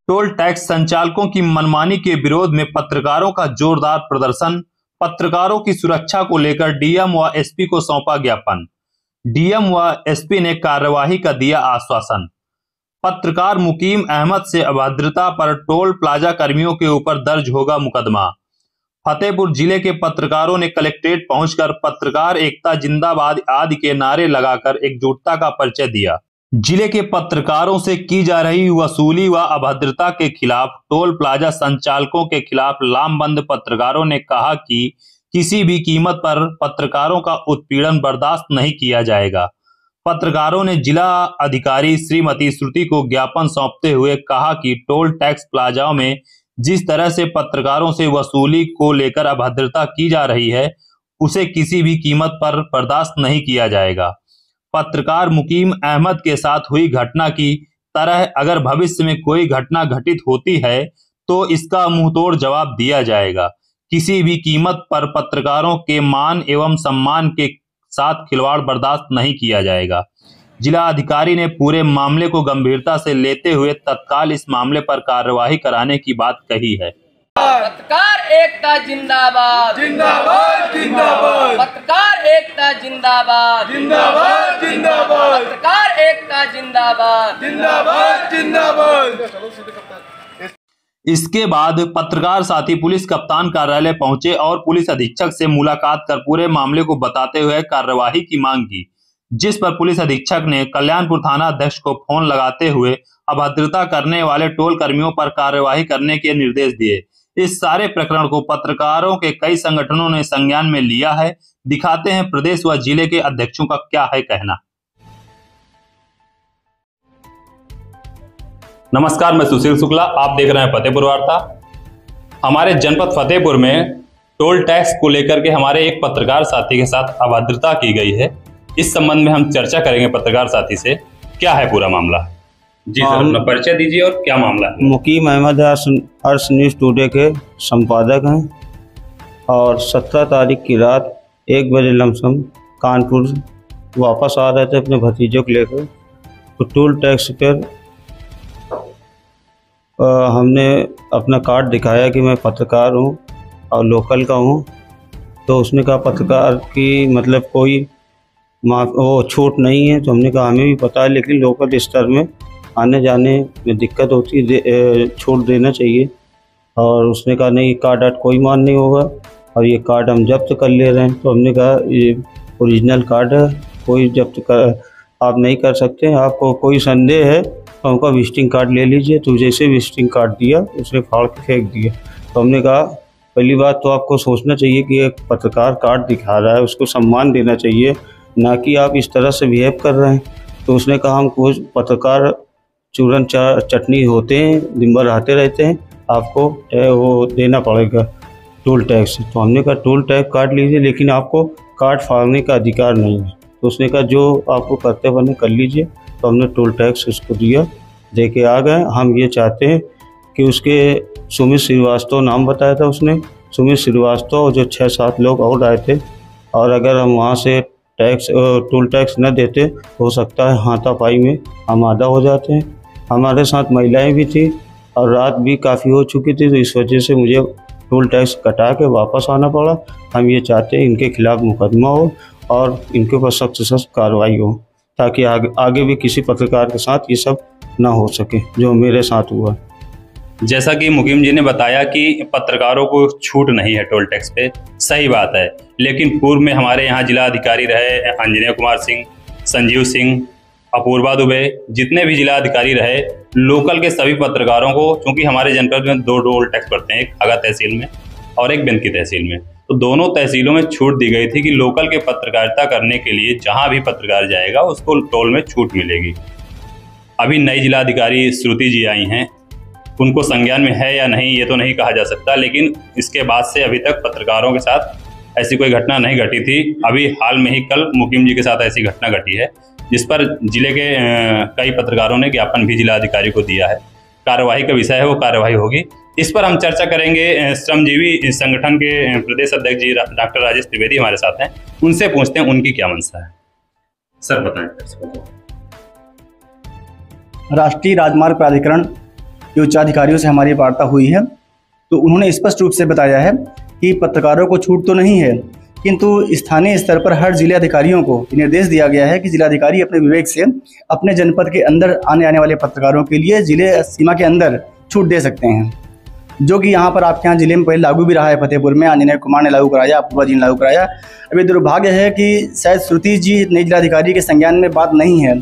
Toll tax संचालकों की मनमानी के विरोध में पत्रकारों का जोरदार प्रदर्शन। पत्रकारों की सुरक्षा को लेकर डीएम व एसपी को सौंपा ज्ञापन। डीएम व एसपी ने कार्यवाही का दिया आश्वासन। पत्रकार मुकीम अहमद से अभद्रता पर टोल प्लाजा कर्मियों के ऊपर दर्ज होगा मुकदमा। फतेहपुर जिले के पत्रकारों ने कलेक्ट्रेट पहुंचकर पत्रकार एकता जिंदाबाद आदि के नारे लगाकर एकजुटता का परिचय दिया। जिले के पत्रकारों से की जा रही वसूली व अभद्रता के खिलाफ टोल प्लाजा संचालकों के खिलाफ लामबंद पत्रकारों ने कहा कि किसी भी कीमत पर पत्रकारों का उत्पीड़न बर्दाश्त नहीं किया जाएगा। पत्रकारों ने जिला अधिकारी श्रीमती श्रुति को ज्ञापन सौंपते हुए कहा कि टोल टैक्स प्लाजाओं में जिस तरह से पत्रकारों से वसूली को लेकर अभद्रता की जा रही है, उसे किसी भी कीमत पर बर्दाश्त नहीं किया जाएगा। पत्रकार मुकीम अहमद के साथ हुई घटना की तरह अगर भविष्य में कोई घटना घटित होती है तो इसका मुंहतोड़ जवाब दिया जाएगा। किसी भी कीमत पर पत्रकारों के मान एवं सम्मान के साथ खिलवाड़ बर्दाश्त नहीं किया जाएगा। जिला अधिकारी ने पूरे मामले को गंभीरता से लेते हुए तत्काल इस मामले पर कार्यवाही कराने की बात कही है। पत्रकार एकता जिंदाबाद जिंदाबाद जिंदाबाद। पत्रकार एकता जिंदाबाद जिंदाबाद जिंदाबाद। पत्रकार एकता जिंदाबाद जिंदाबाद जिंदाबाद। इसके बाद पत्रकार साथी पुलिस कप्तान कार्यालय पहुंचे और पुलिस अधीक्षक से मुलाकात कर पूरे मामले को बताते हुए कार्यवाही की मांग की, जिस पर पुलिस अधीक्षक ने कल्याणपुर थाना अध्यक्ष को फोन लगाते हुए अभद्रता करने वाले टोल कर्मियों पर कार्यवाही करने के निर्देश दिए। इस सारे प्रकरण को पत्रकारों के कई संगठनों ने संज्ञान में लिया है। दिखाते हैं प्रदेश व जिले के अध्यक्षों का क्या है कहना। नमस्कार, मैं सुशील शुक्ला, आप देख रहे हैं फतेहपुर वार्ता। हमारे जनपद फतेहपुर में टोल टैक्स को लेकर के हमारे एक पत्रकार साथी के साथ अभद्रता की गई है। इस संबंध में हम चर्चा करेंगे पत्रकार साथी से। क्या है पूरा मामला? जी सर, अपना परिचय दीजिए और क्या मामला है? मुकीम अहमद अर्श न्यूज़ टुडे के संपादक हैं और 17 तारीख की रात 1 बजे लमसम कानपुर वापस आ रहे थे अपने भतीजों को लेकर। तो टोल टैक्स पर हमने अपना कार्ड दिखाया कि मैं पत्रकार हूँ और लोकल का हूँ। तो उसने कहा पत्रकार की मतलब कोई वो छूट नहीं है। तो हमने कहा हमें भी पता है, लेकिन लोकल स्तर में आने जाने में दिक्कत होती है, छूट देना चाहिए। और उसने कहा नहीं, कार्ड कोई मान नहीं होगा और ये कार्ड हम जब्त कर ले रहे हैं। तो हमने कहा ये ओरिजिनल कार्ड है, कोई जब्त कर आप नहीं कर सकते। आपको कोई संदेह है तो हमका विजिटिंग कार्ड ले लीजिए। तो जैसे विजिटिंग कार्ड दिया उसने फाड़ के फेंक दिया। तो हमने कहा पहली बात तो आपको सोचना चाहिए कि एक पत्रकार कार्ड दिखा रहा है, उसको सम्मान देना चाहिए, ना कि आप इस तरह से बिहेव कर रहे हैं। तो उसने कहा हम कुछ पत्रकार चूरन चटनी होते हैं, दिन भर आते रहते हैं, आपको वो देना पड़ेगा टोल टैक्स। तो हमने कहा टोल टैक्स कार्ड लीजिए, लेकिन आपको कार्ड फाड़ने का अधिकार नहीं है। तो उसने कहा जो आपको करते बने कर लीजिए। तो हमने टोल टैक्स उसको दिया, दे के आ गए। हम ये चाहते हैं कि उसके सुमित श्रीवास्तव नाम बताया था उसने, सुमित श्रीवास्तव और जो 6-7 लोग और आए थे। और अगर हम वहाँ से टोल टैक्स न देते हो सकता है हाथापाई में हम आधा हो जाते हैं। हमारे साथ महिलाएं भी थी और रात भी काफ़ी हो चुकी थी, तो इस वजह से मुझे टोल टैक्स कटा के वापस आना पड़ा। हम ये चाहते हैं इनके खिलाफ मुकदमा हो और इनके ऊपर सख्त से सख्त कार्रवाई हो, ताकि आगे भी किसी पत्रकार के साथ ये सब ना हो सके जो मेरे साथ हुआ। जैसा कि मुकीम जी ने बताया कि पत्रकारों को छूट नहीं है टोल टैक्स पे, सही बात है। लेकिन पूर्व में हमारे यहाँ जिला अधिकारी रहे अंजनेय कुमार सिंह, संजीव सिंह, अपूर्वा दुबे, जितने भी जिला अधिकारी रहे, लोकल के सभी पत्रकारों को, क्योंकि हमारे जनपद में 2 टोल टैक्स पड़ते हैं, एक आगा तहसील में और एक बेंदकी तहसील में। तो दोनों तहसीलों में छूट दी गई थी कि लोकल के पत्रकारिता करने के लिए जहाँ भी पत्रकार जाएगा उसको टोल में छूट मिलेगी। अभी नई जिला अधिकारी श्रुति जी आई हैं, उनको संज्ञान में है या नहीं ये तो नहीं कहा जा सकता, लेकिन इसके बाद से अभी तक पत्रकारों के साथ ऐसी कोई घटना नहीं घटी थी। अभी हाल में ही कल मुकीम जी के साथ ऐसी घटना घटी है, जिस पर जिले के कई पत्रकारों ने ज्ञापन भी जिला अधिकारी को दिया है। कार्यवाही का विषय है, वो कार्यवाही होगी। इस पर हम चर्चा करेंगे। श्रमजीवी संगठन के प्रदेश अध्यक्ष जी डॉक्टर राजेश त्रिवेदी हमारे साथ हैं, उनसे पूछते हैं उनकी क्या मंशा है। सर बताएं। राष्ट्रीय राजमार्ग प्राधिकरण कि उच्चाधिकारियों से हमारी वार्ता हुई है, तो उन्होंने स्पष्ट रूप से बताया है कि पत्रकारों को छूट तो नहीं है, किंतु स्थानीय स्तर पर हर जिलाधिकारियों को निर्देश दिया गया है कि जिलाधिकारी अपने विवेक से अपने जनपद के अंदर आने वाले पत्रकारों के लिए जिले सीमा के अंदर छूट दे सकते हैं, जो कि यहाँ पर आपके यहाँ जिले में पहले लागू भी रहा है। फतेहपुर में आंजनेय कुमार ने लागू कराया, अपूर्वा जी ने लागू कराया। अभी दुर्भाग्य है कि शायद श्रुति जी नई जिलाधिकारी के संज्ञान में बात नहीं है।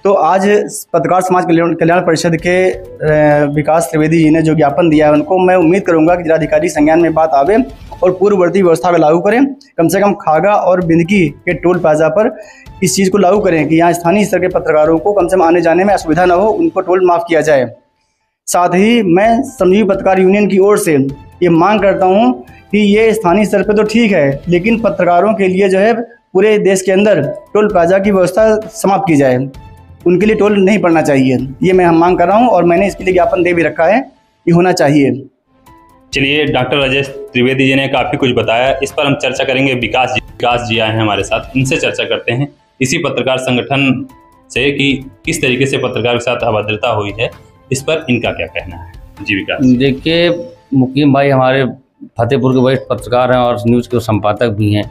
तो आज पत्रकार समाज कल्याण परिषद के विकास त्रिवेदी जी ने जो ज्ञापन दिया है, उनको मैं उम्मीद करूंगा कि जिलाधिकारी संज्ञान में बात आवे और पूर्ववर्ती व्यवस्था को लागू करें। कम से कम खागा और बिंदकी के टोल प्लाजा पर इस चीज़ को लागू करें कि यहाँ स्थानीय स्तर के पत्रकारों को कम से कम आने जाने में असुविधा न हो, उनको टोल माफ़ किया जाए। साथ ही मैं श्रमजीवी पत्रकार यूनियन की ओर से ये मांग करता हूँ कि ये स्थानीय स्तर पर तो ठीक है, लेकिन पत्रकारों के लिए जो है पूरे देश के अंदर टोल प्लाजा की व्यवस्था समाप्त की जाए, उनके लिए टोल नहीं पड़ना चाहिए। ये मैं मांग कर रहा हूँ और मैंने इसके लिए ज्ञापन दे भी रखा है, ये होना चाहिए। चलिए, डॉक्टर राजेश त्रिवेदी जी ने काफ़ी कुछ बताया, इस पर हम चर्चा करेंगे। विकास जी आए हैं हमारे साथ, इनसे चर्चा करते हैं इसी पत्रकार संगठन से कि किस तरीके से पत्रकार के साथ अभद्रता हुई है, इस पर इनका क्या कहना है। जी विकास। देखिए, मुकीम भाई हमारे फतेहपुर के वरिष्ठ पत्रकार हैं और न्यूज़ के संपादक भी हैं,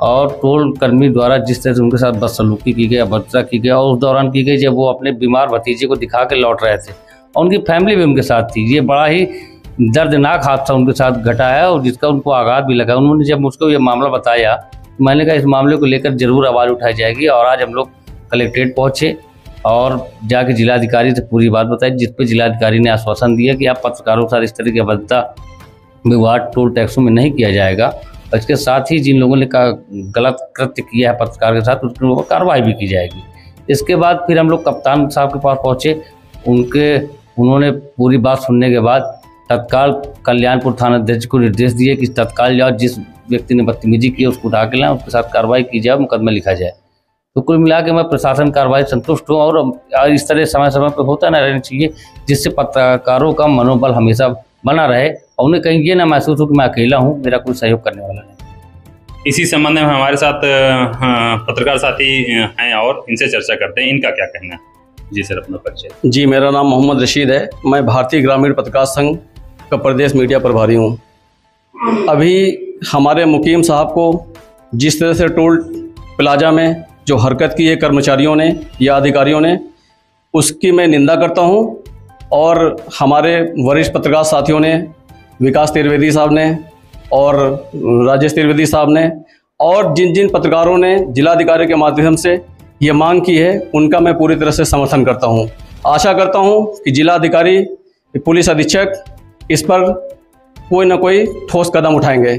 और टोल कर्मी द्वारा जिस तरह से उनके साथ बदसलूकी की गई, अभद्रता की गई, और उस दौरान की गई जब वो अपने बीमार भतीजे को दिखा के लौट रहे थे और उनकी फैमिली भी उनके साथ थी। ये बड़ा ही दर्दनाक हादसा उनके साथ घटा है और जिसका उनको आघात भी लगा। उन्होंने जब मुझको ये मामला बताया, मैंने कहा इस मामले को लेकर जरूर आवाज़ उठाई जाएगी, और आज हम लोग कलेक्ट्रेट पहुँचे और जाके जिलाधिकारी से पूरी बात बताई, जिस पे जिलाधिकारी ने आश्वासन दिया कि आप पत्रकारों के साथ इस तरह की अभद्रता विवाद टोल टैक्सों में नहीं किया जाएगा। और इसके साथ ही जिन लोगों ने गलत कृत्य किया है पत्रकार के साथ, उसके ऊपर कार्रवाई भी की जाएगी। इसके बाद फिर हम लोग कप्तान साहब के पास पहुँचे, उन्होंने पूरी बात सुनने के बाद तत्काल कल्याणपुर थानाध्यक्ष को निर्देश दिए कि तत्काल जाओ, जिस व्यक्ति ने बदतमीजी की उसको उठा के लाएं, उसके साथ कार्रवाई की जाए, मुकदमा लिखा जाए। तो कुल मिला के मैं प्रशासन कार्रवाई संतुष्ट हूँ, और इस तरह समय समय पर होता ना रहना चाहिए, जिससे पत्रकारों का मनोबल हमेशा बना रहे और उन्हें कहीं ये ना महसूस हो कि मैं अकेला हूँ, मेरा कोई सहयोग करने वाला नहीं। इसी संबंध में हमारे साथ पत्रकार साथी हैं और इनसे चर्चा करते हैं, इनका क्या कहना है। जी सर, अपना परिचय। जी, मेरा नाम मोहम्मद रशीद है, मैं भारतीय ग्रामीण पत्रकार संघ का प्रदेश मीडिया प्रभारी हूँ। अभी हमारे मुकीम साहब को जिस तरह से टोल प्लाजा में जो हरकत की है कर्मचारियों ने या अधिकारियों ने, उसकी मैं निंदा करता हूँ, और हमारे वरिष्ठ पत्रकार साथियों ने, विकास त्रिवेदी साहब ने और राजेश त्रिवेदी साहब ने, और जिन जिन पत्रकारों ने जिलाधिकारी के माध्यम से ये मांग की है, उनका मैं पूरी तरह से समर्थन करता हूँ। आशा करता हूँ कि जिलाधिकारी, पुलिस अधीक्षक इस पर कोई ना कोई ठोस कदम उठाएंगे।